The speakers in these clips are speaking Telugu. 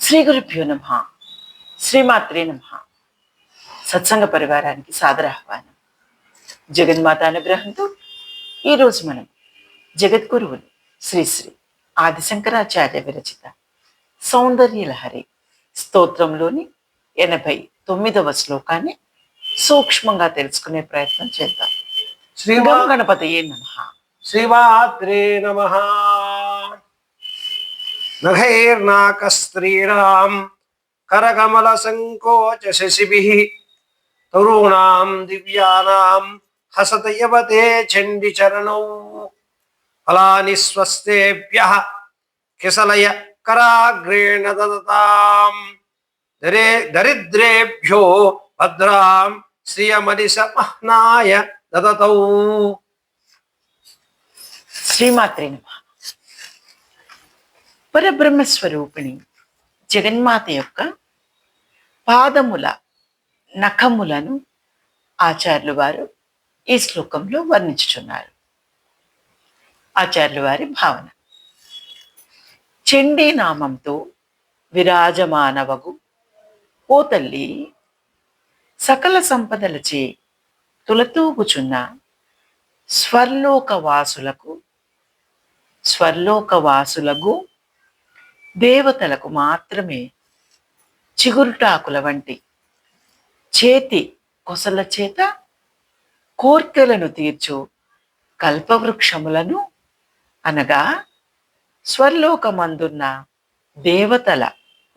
శ్రీ గురుభ్యో నమః. శ్రీమాత్రే నమః. సత్సంగ పరివారానికి సాదర ఆహ్వానం. జగన్మాత అనుగ్రహంతో ఈరోజు మనం జగద్గురువులు శ్రీ శ్రీ ఆదిశంకరాచార్య విరచిత సౌందర్యలహరి స్తోత్రంలోని 89వ శ్లోకాన్ని సూక్ష్మంగా తెలుసుకునే ప్రయత్నం చేద్దాం. శ్రీమా గణపతయే నమః. శ్రీమాత్రే నమః. నఖైర్నాకస్త్రీణాం కరకమల సంకోచ శశిభిః తరుణాం దివ్యానాం హసత యవతే చండి చరణౌ ఫలాని స్వస్తేభ్యః కిసలయ కరాగ్రేణ దదతాం దరిద్రేభ్యో భద్రాం శ్రియమనిస మహ్నాయ దదతౌ. శ్రీమాత్రే నమః. పరబ్రహ్మస్వరూపిణి జగన్మాత యొక్క పాదముల నఖములను ఆచార్యులు వారు ఈ శ్లోకంలో వర్ణించుచున్నారు. ఆచార్యులు వారి భావన: చండీ నామంతో విరాజమానవగు ఓ తల్లి, సకల సంపదలచే తులతూగుచున్న స్వర్లోకవాసులకు దేవతలకు మాత్రమే చిగురుటాకుల వంటి చేతి కొసల చేత కోర్కెలను తీర్చు కల్పవృక్షములను, అనగా స్వర్లోకమందున్న దేవతల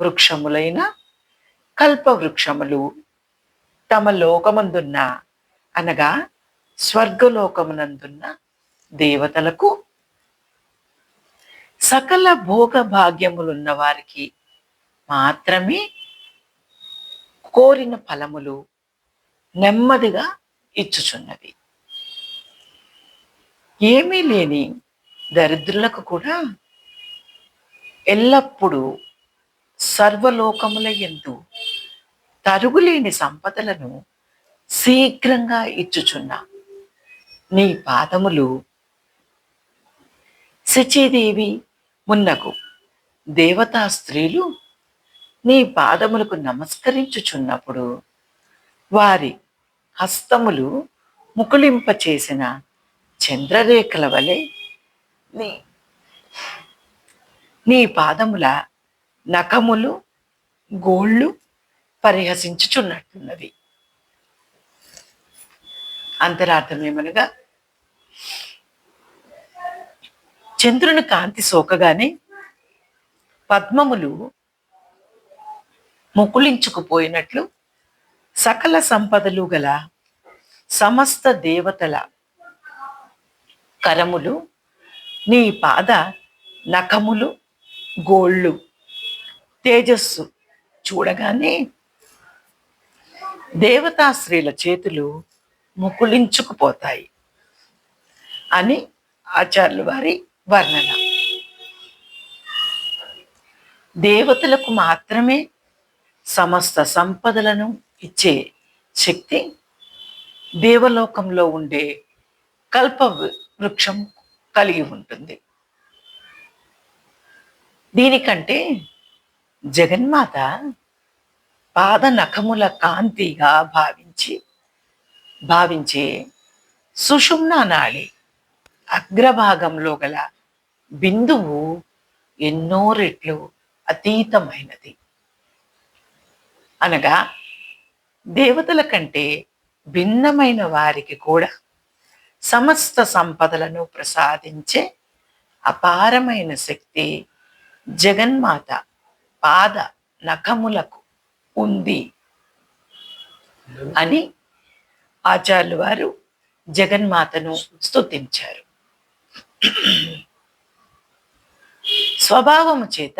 వృక్షములైన కల్పవృక్షములు తమ లోకమందున్న, అనగా స్వర్గలోకమునందున్న దేవతలకు, సకల భోగ భాగ్యములున్న వారికి మాత్రమే కోరిన ఫలములు నెమ్మదిగా ఇచ్చుచున్నవి. ఏమీ లేని దరిద్రులకు కూడా ఎల్లప్పుడూ సర్వలోకముల యందు తరుగులేని సంపదలను శీఘ్రంగా ఇచ్చుచున్న నీ పాదములు శచీదేవి మున్నగు దేవతా స్త్రీలు నీ పాదములకు నమస్కరించుచున్నప్పుడు వారి హస్తములు ముకుళింపచేసిన చంద్రరేఖల వలె నీ పాదముల నఖములు గోళ్ళు పరిహసించుచున్నట్టున్నవి. అంతరార్థమేమనగా, చంద్రుని కాంతి సోకగానే పద్మములు ముకుళించుకుపోయినట్లు సకల సంపదలు గల సమస్త దేవతల కరములు నీ పాద నఖములు గోళ్ళు తేజస్సు చూడగానే దేవతా స్త్రీల చేతులు ముకుళించుకుపోతాయి అని ఆచార్యుల వారి వర్ణన. దేవతలకు మాత్రమే సమస్త సంపదలను ఇచ్చే శక్తి దేవలోకంలో ఉండే కల్ప వృక్షం కలిగి ఉంటుంది. దీనికంటే జగన్మాత పాద నఖముల కాంతిగా భావించే సుషుమ్నా నాడి అగ్రభాగంలో గల బిందువు ఎన్నో రెట్లు అతీతమైనది. అనగా దేవతల కంటే భిన్నమైన వారికి కూడా సమస్త సంపదలను ప్రసాదించే అపారమైన శక్తి జగన్మాత పాద నఖములకు ఉంది అని ఆచార్యులు వారు జగన్మాతను స్తుతించారు. స్వభావము చేత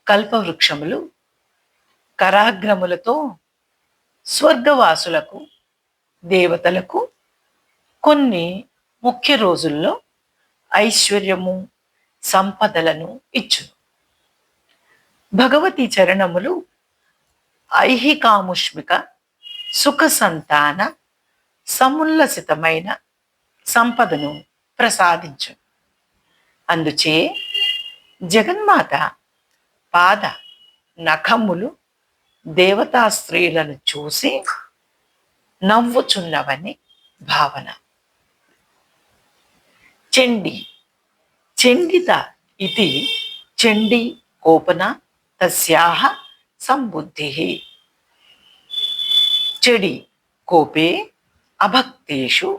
కల్పవృక్షములు కరాగ్రములతో స్వర్గవాసులకు దేవతలకు కొన్ని ముఖ్య రోజుల్లో ఐశ్వర్యము సంపదలను ఇచ్చును. భగవతి చరణములు ఐహికాముష్మిక సుఖ సంతాన సముల్లసితమైన సంపదను ప్రసాదించును. అందుచే జగన్మాత పాద నఖములు దేవతా స్త్రీలను చూసి నవ్వుచున్నవని భావన. చండి చండిత ఇది చండీ కోపన తస్యాహ సంబుద్ధిః. చెడి కోపే అభక్తేషు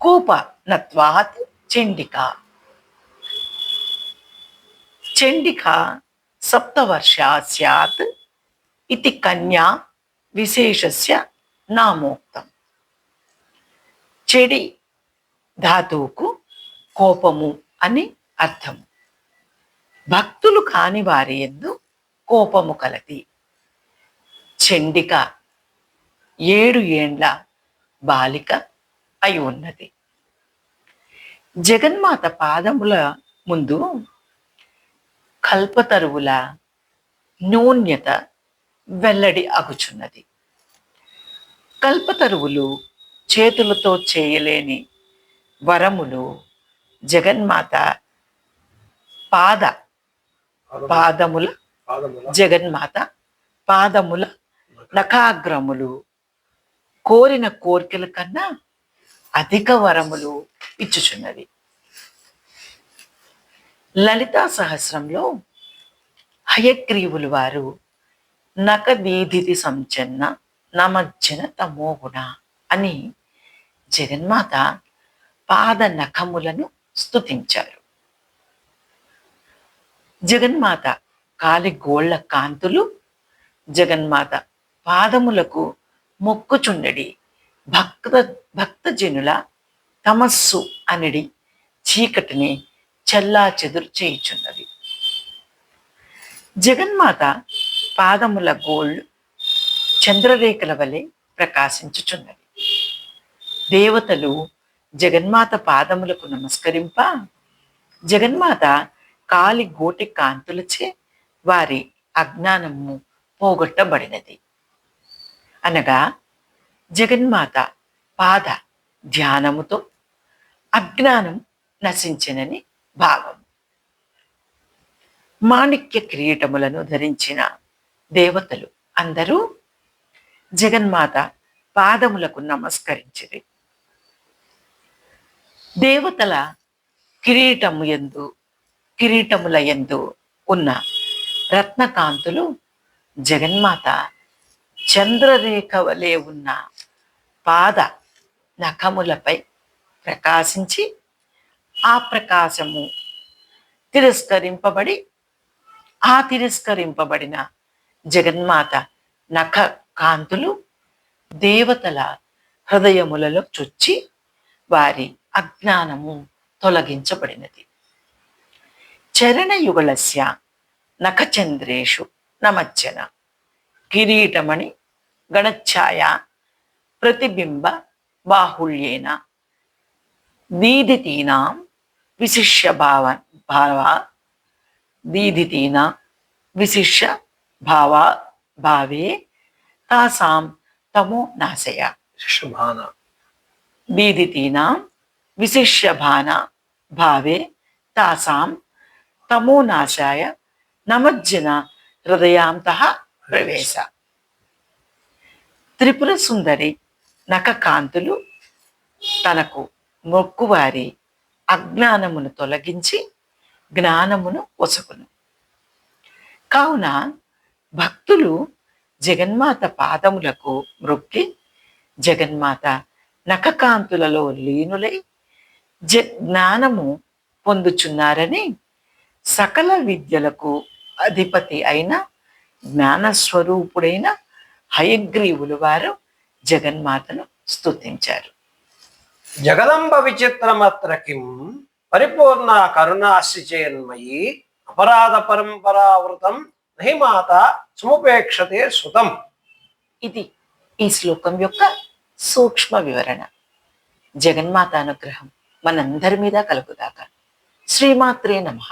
కోపనత్వాత్ చండికా. చండికా సప్తవర్షా స్యాత్ ఇతి కన్యా విశేషస్య నామోక్తం. చెడి ధాతువుకు కోపము అని అర్థం. భక్తులు కాని వారి యందు కోపము కలది. చండిక 7 ఏండ్ల బాలిక అయి ఉన్నది. జగన్మాత పాదముల ముందు కల్పతరువుల న్యూన్యత వెల్లడి అగుచున్నది. కల్పతరువులు చేతులతో చేయలేని వరములు జగన్మాత పాదముల జగన్మాత పాదముల నఖాగ్రములు కోరిన కోరికల కన్నా అధిక వరములు ఇచ్చుచున్నది. లలితా సహస్రంలో హయగ్రీవులు వారు నకదీధితి సంచన్న నమజ్జన తమోగుణ అని జగన్మాత పాద నఖములను స్తుతించారు. జగన్మాత కాలి గోళ్ల కాంతులు జగన్మాత పాదములకు మొక్కుచుండడి భక్తజనుల తమస్సు అనడి చీకటిని చెల్లా చెదురు చేయుచున్నది. జగన్మాత పాదముల గోళ్ళు చంద్రరేఖల వలె ప్రకాశించుచున్నది. దేవతలు జగన్మాత పాదములకు నమస్కరింప జగన్మాత కాలి గోటి కాంతులచే వారి అజ్ఞానము పోగొట్టబడినది. అనగా జగన్మాత పాద ధ్యానముతో అజ్ఞానం నశించినని భావం. మాణిక్య కిరీటములను ధరించిన దేవతలు అందరూ జగన్మాత పాదములకు నమస్కరించిరి. దేవతల కిరీటముల యందు ఉన్న రత్నకాంతులు జగన్మాత చంద్రరేఖ వలె ఉన్న పాద నఖములపై ప్రకాశించి ఆ ప్రకాశము తిరస్కరింపబడిన జగన్మాత నఖ కాంతులు దేవతల హృదయములలో చొచ్చి వారి అజ్ఞానము తొలగించబడినది. చరణయుగళస్య నఖచంద్రేషు నమజ్జన కిరీటమణి గణఛాయ ప్రతిబింబ బాహుళ్యేన దీదితీనాం విశిష్య భావే తాసాం తమో నాశయ. దీదితీనాం విశిష్య భావే తాసాం తమో నాశాయ నమజ్జన హృదయాంతః ప్రవేశ. త్రిపుర సుందరి నఖకాంతులు తనకు మొక్కువారి అజ్ఞానమును తొలగించి జ్ఞానమును ఒసగును. కావున భక్తులు జగన్మాత పాదములకు మ్రొక్కి జగన్మాత నఖకాంతులలో లీనులై జ్ఞానము పొందుచున్నారని సకల విద్యలకు అధిపతి అయిన జ్ఞానస్వరూపుడైన హయగ్రీవులు వారు జగన్మాతను స్తుతించారు. జగదంబ విచిత్రమత్ర కిం పరిపూర్ణ కరుణాశ్రిచేన్మయీ అపరాధ పరంపరావృతం నహి మాత సముపేక్షతే సుతం. ఇది ఈ శ్లోకం యొక్క సూక్ష్మ వివరణ. జగన్మాత అనుగ్రహం మనందరి మీద కలుగుదాక. శ్రీమాత్రే నమః.